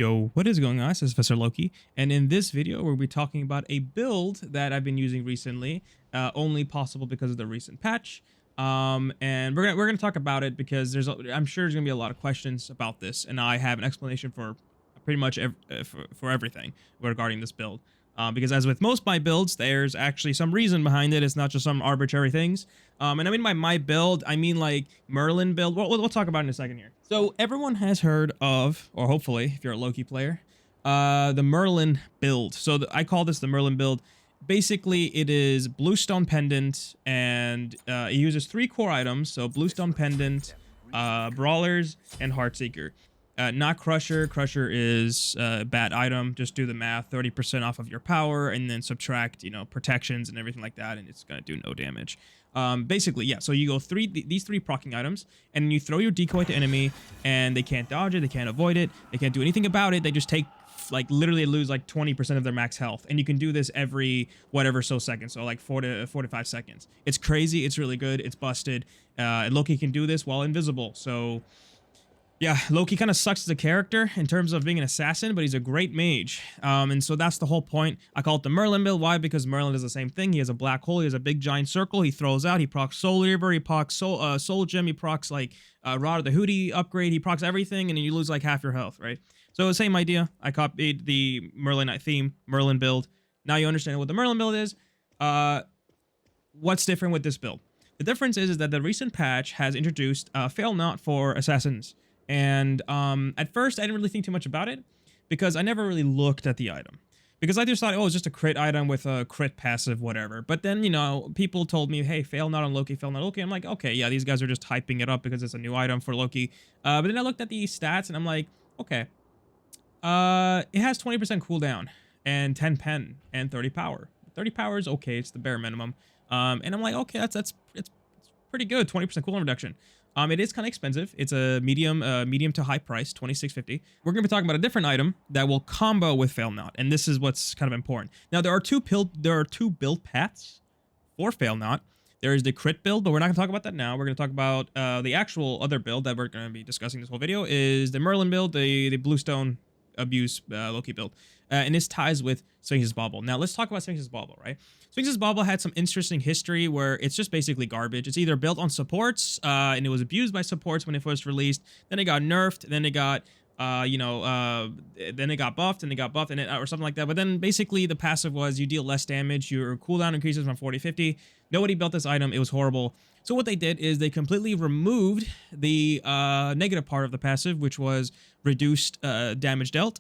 Yo, what is going on? This is Professor Loki, and in this video, we'll be talking about a build that I've been using recently, only possible because of the recent patch. And we're gonna talk about it because I'm sure there's gonna be a lot of questions about this, and I have an explanation for pretty much for everything regarding this build. Because as with most my builds, there's actually some reason behind it. It's not just some arbitrary things. And I mean by my build, I mean like Merlin build. We'll talk about it in a second here. So everyone has heard of, or hopefully, if you're a Loki player, the Merlin build. So I call this the Merlin build. Basically, it is Bluestone Pendant, and it uses 3 core items. So Bluestone Pendant, Brawlers, and Heartseeker. Not Crusher. Crusher is a bad item. Just do the math, 30% off of your power, and then subtract, protections and everything like that, and it's gonna do no damage. Basically, yeah. So you go these three proccing items, and you throw your decoy to enemy, and they can't dodge it, they can't avoid it, they can't do anything about it. They just take literally lose 20% of their max health, and you can do this every whatever so seconds, so like 4 to 5 seconds. It's crazy. It's really good. It's busted. And Loki can do this while invisible. So yeah, Loki kind of sucks as a character in terms of being an assassin, but he's a great mage. And so that's the whole point. I call it the Merlin build. Why? Because Merlin does the same thing. He has a black hole. He has a big giant circle. He throws out. He procs Soul Reaver. He procs Soul Gem. He procs Rod of the Hootie upgrade. He procs everything, and then you lose like half your health, right? So the same idea. I copied the Merlin theme, Merlin build. Now you understand what the Merlin build is. What's different with this build? The difference is that the recent patch has introduced Fail Not for assassins. And at first, I didn't really think too much about it because I never really looked at the item. Because I just thought, oh, it's just a crit item with a crit passive, whatever. But then, people told me, hey, fail not on Loki, fail not on Loki. I'm like, okay, yeah, these guys are just hyping it up because it's a new item for Loki. But then I looked at the stats and I'm like, okay, it has 20% cooldown and 10 pen and 30 power. 30 power is okay, it's the bare minimum. And I'm like, okay, it's pretty good, 20% cooldown reduction. It is kind of expensive. It's a medium to high price, $26.50. We're going to be talking about a different item that will combo with Fail Not, and this is what's kind of important. Now, there are two build paths for Fail Not. There is the crit build, but we're not going to talk about that now. We're going to talk about the actual other build that we're going to be discussing this whole video is the Merlin build, the Bluestone abuse Loki build. And this ties with Sphinx's Bauble. Now, let's talk about Sphinx's Bauble, right? Sphinx's Bauble had some interesting history where it's just basically garbage. It's either built on supports, and it was abused by supports when it first released. Then it got nerfed. Then it got, then it got buffed, and it got buffed, or something like that. But then basically the passive was you deal less damage. Your cooldown increases from 40 to 50. Nobody built this item. It was horrible. So what they did is they completely removed the negative part of the passive, which was reduced damage dealt.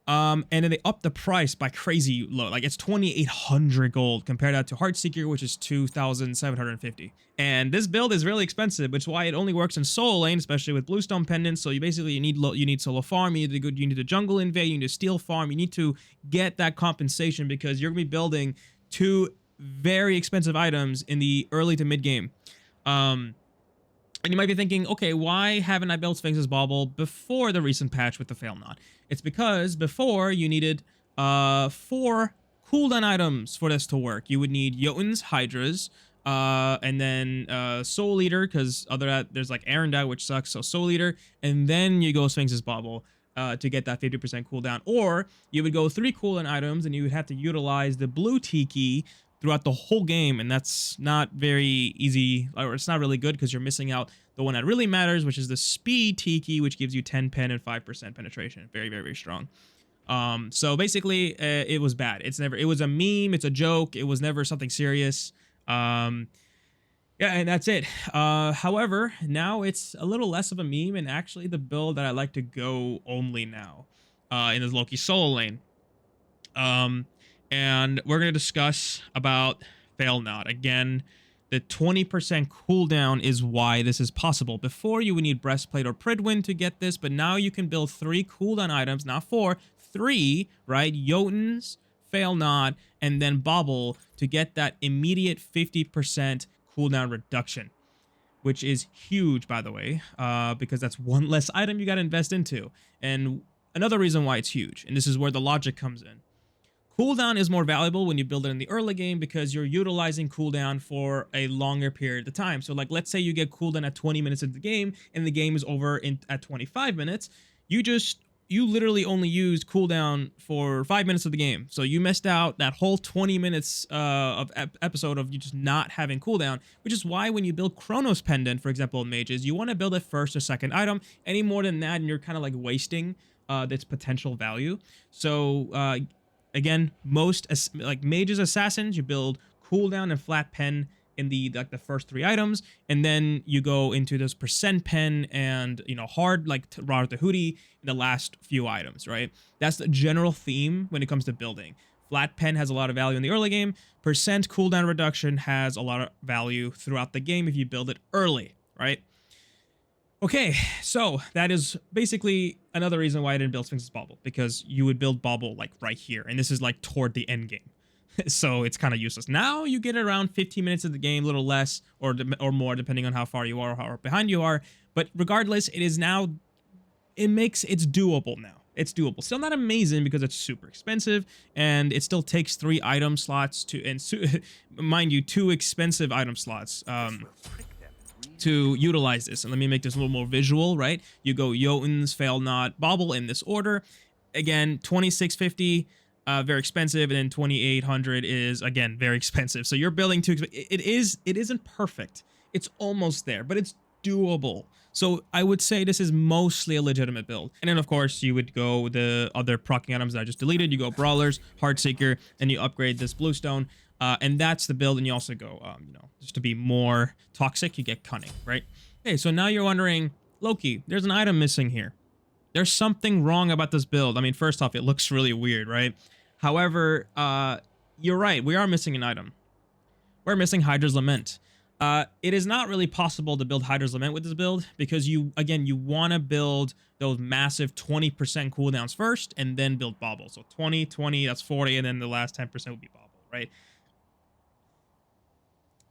And then they upped the price by crazy low. Like it's 2,800 gold compared that to Heartseeker, which is 2,750. And this build is really expensive, which is why it only works in solo lane, especially with Bluestone pendants. So you need solo farm, you need to jungle invade, you need to steal farm, you need to get that compensation because you're gonna be building 2 very expensive items in the early to mid game. And you might be thinking, okay, why haven't I built Sphinx's Bauble before the recent patch with the Fail Not? It's because before you needed 4 cooldown items for this to work. You would need Jotun's Hydras, and then Soul Eater, because there's like Arendelle, which sucks, so Soul Eater, and then you go Sphinx's Bauble to get that 50% cooldown. Or you would go 3 cooldown items, and you would have to utilize the blue Tiki throughout the whole game, and that's not very easy, or it's not really good because you're missing out the one that really matters, which is the speed Tiki, which gives you 10 pen and 5% penetration. Very, very, very strong. So basically, it was bad. It was a meme, it's a joke, it was never something serious. Yeah, and that's it. However, now it's a little less of a meme, and actually the build that I like to go only now in this Loki solo lane. And we're going to discuss about Fail Not. Again, the 20% cooldown is why this is possible. Before, you would need Breastplate or Pridwin to get this, but now you can build 3 cooldown items, not 4, 3, right? Jotun's, Fail Not, and then Bauble to get that immediate 50% cooldown reduction, which is huge, by the way, because that's one less item you got to invest into. And another reason why it's huge, and this is where the logic comes in. Cooldown is more valuable when you build it in the early game because you're utilizing cooldown for a longer period of time. So like, let's say you get cooldown at 20 minutes into the game and the game is over at 25 minutes. You just you literally only used cooldown for 5 minutes of the game. So you missed out that whole 20 minutes of episode of you just not having cooldown, which is why when you build Chronos Pendant, for example, in mages, you want to build it first or second item. Any more than that, and you're kind of like wasting its potential value. So again, most like mages, assassins, you build cooldown and flat pen in the first 3 items, and then you go into this percent pen and hard like Rod the Hootie in the last few items, right? That's the general theme when it comes to building. Flat pen has a lot of value in the early game. Percent cooldown reduction has a lot of value throughout the game if you build it early, right? Okay, so that is basically another reason why I didn't build Sphinx's Bauble, because you would build Bauble like right here, and this is like toward the end game. So it's kind of useless. Now you get around 15 minutes of the game, a little less or more, depending on how far you are or how behind you are. But regardless, it's doable now. It's doable. Still not amazing because it's super expensive, and it still takes 3 item slots mind you, 2 expensive item slots to utilize this. And let me make this a little more visual, right? You go Jotun's, Fail Not, Bauble in this order. Again, 2650. Very expensive, and then 2800 is again very expensive. So you're building too. It isn't perfect. It's almost there, but it's doable. So I would say this is mostly a legitimate build. And then of course you would go the other proccing items that I just deleted. You go Brawlers, Heartseeker, and you upgrade this Bluestone. And that's the build. And you also go, just to be more toxic, you get Cunning, right? Okay, so now you're wondering, Loki, there's an item missing here. There's something wrong about this build. I mean, first off, it looks really weird, right? However, you're right. We are missing an item. We're missing Hydra's Lament. It is not really possible to build Hydra's Lament with this build because you want to build those massive 20% cooldowns first and then build Bauble. So 20, 20, that's 40, and then the last 10% would be Bauble, right?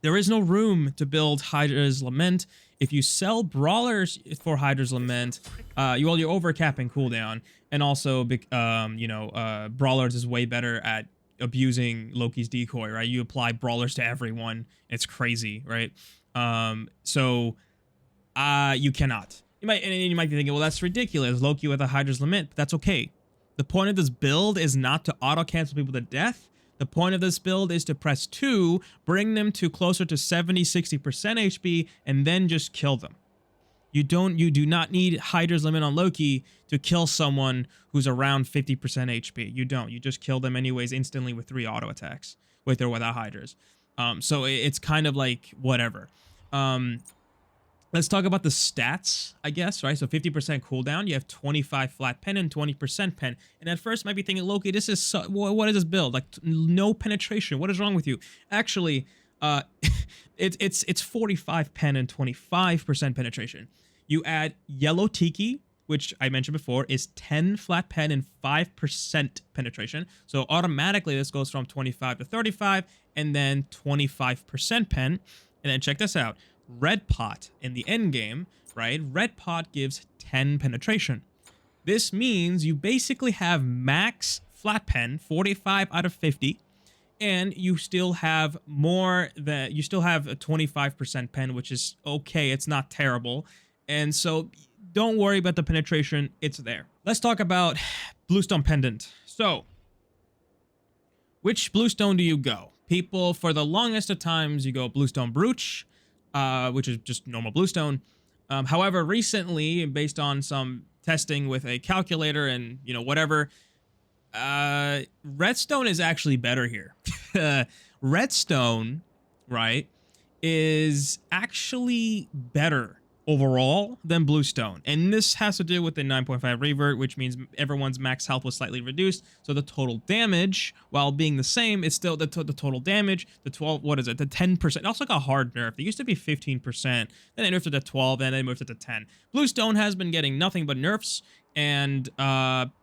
There is no room to build Hydra's Lament. If you sell Brawlers for Hydra's Lament, you're overcapping cooldown. And also, Brawlers is way better at abusing Loki's decoy, right? You apply Brawlers to everyone. It's crazy, right? So you cannot. You might be thinking, well, that's ridiculous. Loki with a Hydra's Lament, but that's okay. The point of this build is not to auto-cancel people to death. The point of this build is to press 2, bring them to closer to 70-60% HP, and then just kill them. You do not need Hydra's Limit on Loki to kill someone who's around 50% HP. You don't. You just kill them anyways instantly with 3 auto attacks, with or without Hydras. So it's kind of like whatever. Let's talk about the stats, I guess, right? So 50% cooldown, you have 25 flat pen and 20% pen. And at first, you might be thinking, Loki, this is what is this build? Like no penetration. What is wrong with you? Actually, it's 45 pen and 25% penetration. You add yellow tiki, which I mentioned before, is 10 flat pen and 5% penetration. So automatically, this goes from 25 to 35, and then 25% pen. And then check this out. Red pot in the end game, right? Red pot gives 10 penetration. This means you basically have max flat pen, 45 out of 50, and you still have a 25% pen, which is okay. It's not terrible. And so don't worry about the penetration. It's there. Let's talk about Bluestone Pendant. So which Bluestone do you go? People, for the longest of times, you go Bluestone Brooch, which is just normal Bluestone. However, recently, based on some testing with a calculator and, whatever, Redstone is actually better here. Redstone, right, is actually better overall than Bluestone. And this has to do with the 9.5 revert, which means everyone's max health was slightly reduced. So the total damage, while being the same, is still the total damage, the 12, what is it, the 10%. It also got hard nerf. It used to be 15%, then they nerfed it to 12, and then they moved it to 10. Bluestone has been getting nothing but nerfs, and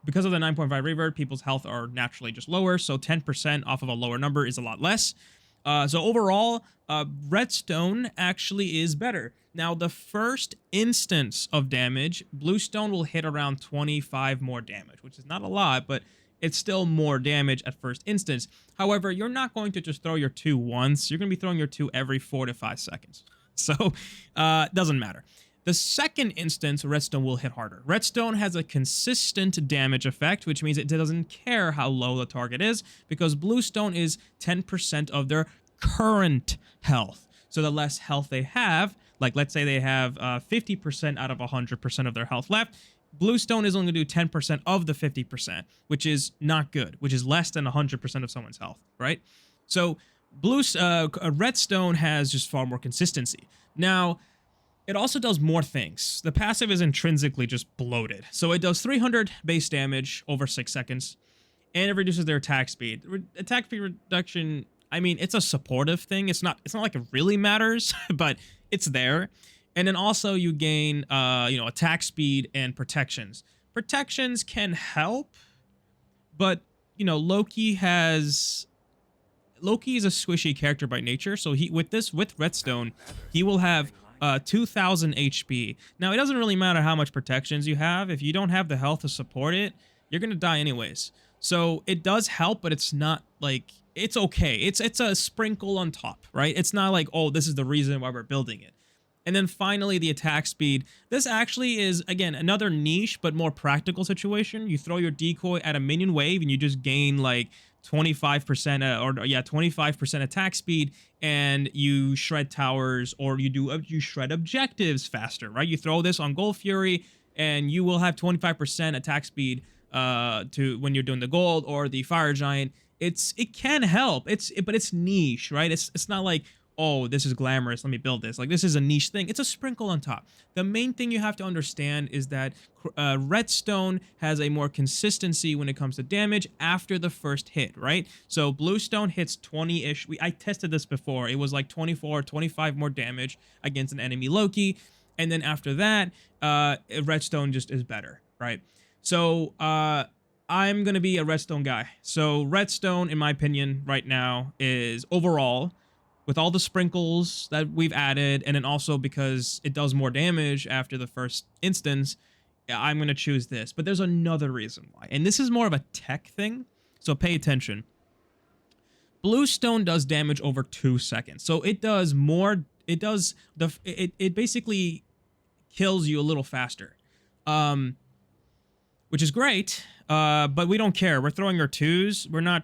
because of the 9.5 revert, people's health are naturally just lower, so 10% off of a lower number is a lot less. So overall, Redstone actually is better. Now, the first instance of damage, Bluestone will hit around 25 more damage, which is not a lot, but it's still more damage at first instance. However, you're not going to just throw your 2 once. You're going to be throwing your 2 every 4 to 5 seconds. So, doesn't matter. The second instance, Redstone will hit harder. Redstone has a consistent damage effect, which means it doesn't care how low the target is, because Bluestone is 10% of their current health. So the less health they have, like let's say they have 50% out of 100% of their health left, Bluestone is only going to do 10% of the 50%, which is not good, which is less than 100% of someone's health, right? So Redstone has just far more consistency. Now, it also does more things. The passive is intrinsically just bloated. So it does 300 base damage over 6 seconds, and it reduces their attack speed. Attack speed reduction, I mean, it's a supportive thing. It's not like it really matters, but it's there. And then also you gain, attack speed and protections. Protections can help, but, Loki is a squishy character by nature. So with Redstone, he will have 2000 HP. Now, it doesn't really matter how much protections you have. If you don't have the health to support it, you're going to die anyways. So it does help, but it's not like, it's okay. It's a sprinkle on top, right? It's not like, oh, this is the reason why we're building it. And then finally, the attack speed. This actually is, again, another niche but more practical situation. You throw your decoy at a minion wave and you just gain like 25% 25% attack speed, and you shred towers, or you shred objectives faster, right? You throw this on Gold Fury and you will have 25% attack speed to when you're doing the gold or the fire giant. It can help. But it's niche, right? It's not like, oh, this is glamorous, let me build this. Like, this is a niche thing. It's a sprinkle on top. The main thing you have to understand is that Redstone has a more consistency when it comes to damage after the first hit, right? So Bluestone hits 20-ish. I tested this before. It was like 24, 25 more damage against an enemy Loki. And then after that, Redstone just is better, right? So I'm going to be a Redstone guy. So Redstone, in my opinion, right now is overall, with all the sprinkles that we've added, and then also because it does more damage after the first instance, I'm going to choose this. But there's another reason why. And this is more of a tech thing, so pay attention. Bluestone does damage over 2 seconds. So it does more, it basically kills you a little faster. Which is great, but we don't care. We're throwing our 2s. We're not,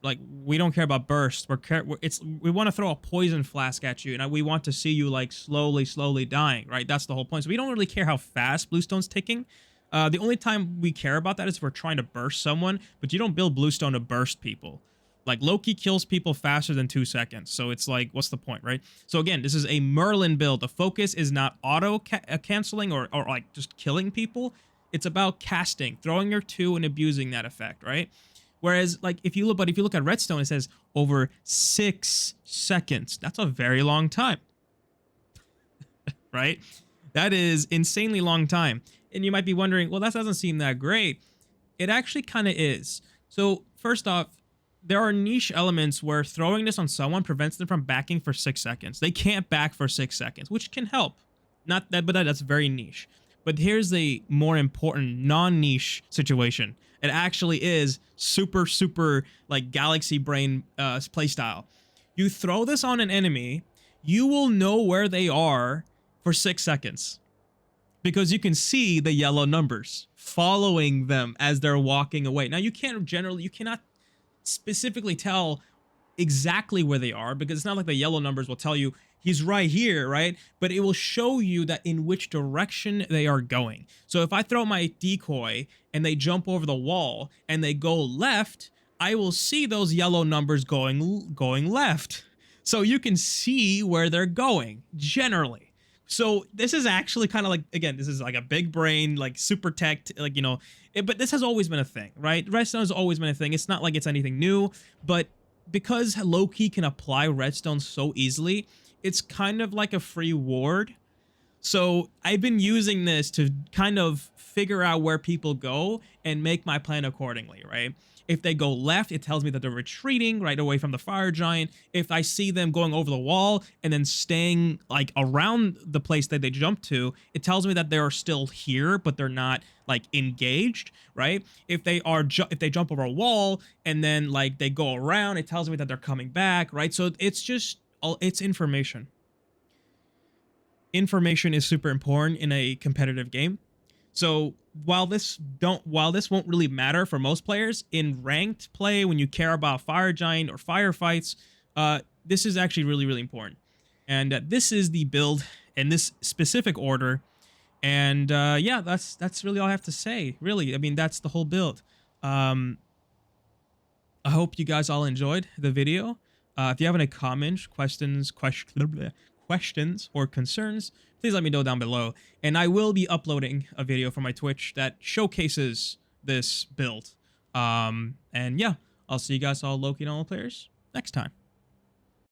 like, we don't care about burst. We want to throw a poison flask at you, and we want to see you like slowly dying, right? That's the whole point. So we don't really care how fast Bluestone's ticking. The only time we care about that is if we're trying to burst someone, but you don't build Bluestone to burst people. Like, Loki kills people faster than 2 seconds, so it's like, what's the point, right? So again, this is a Merlin build. The focus is not auto canceling or like just killing people. It's about casting, throwing your 2 and abusing that effect, right? Whereas, like, if you look at Redstone, it says over 6 seconds. That's a very long time, right? That is insanely long time. And you might be wondering, well, that doesn't seem that great. It actually kind of is. So first off, there are niche elements where throwing this on someone prevents them from backing for 6 seconds. They can't back for 6 seconds, which can help. Not that, but that's very niche. But here's the more important non-niche situation. It actually is super, like, galaxy brain playstyle. You throw this on an enemy, you will know where they are for 6 seconds. Because you can see the yellow numbers following them as they're walking away. Now, you cannot specifically tell exactly where they are, because it's not like the yellow numbers will tell you he's right here, right? But it will show you that in which direction they are going. So if I throw my decoy and they jump over the wall and they go left, I will see those yellow numbers going left. So you can see where they're going, generally. So this is actually kind of like, again, this is like a big brain, like super tech, like, but this has always been a thing, right? Redstone has always been a thing. It's not like it's anything new, but because Loki can apply Redstone so easily, it's kind of like a free ward. So I've been using this to kind of figure out where people go and make my plan accordingly, right? If they go left, it tells me that they're retreating right away from the fire giant. If I see them going over the wall and then staying like around the place that they jumped to, it tells me that they're still here, but they're not like engaged, right? If they jump over a wall and then like they go around, it tells me that they're coming back, right? So it's just, it's information. information is super important in a competitive game. So while this won't really matter for most players in ranked play, when you care about fire giant or firefights, this is actually really, really important. And this is the build in this specific order. And yeah, that's really all I have to say. Really, I mean, that's the whole build. Um, I hope you guys all enjoyed the video. If you have any comments, questions, or concerns, please let me know down below. And I will be uploading a video from my Twitch that showcases this build. And yeah, I'll see you guys all Loki and all players next time.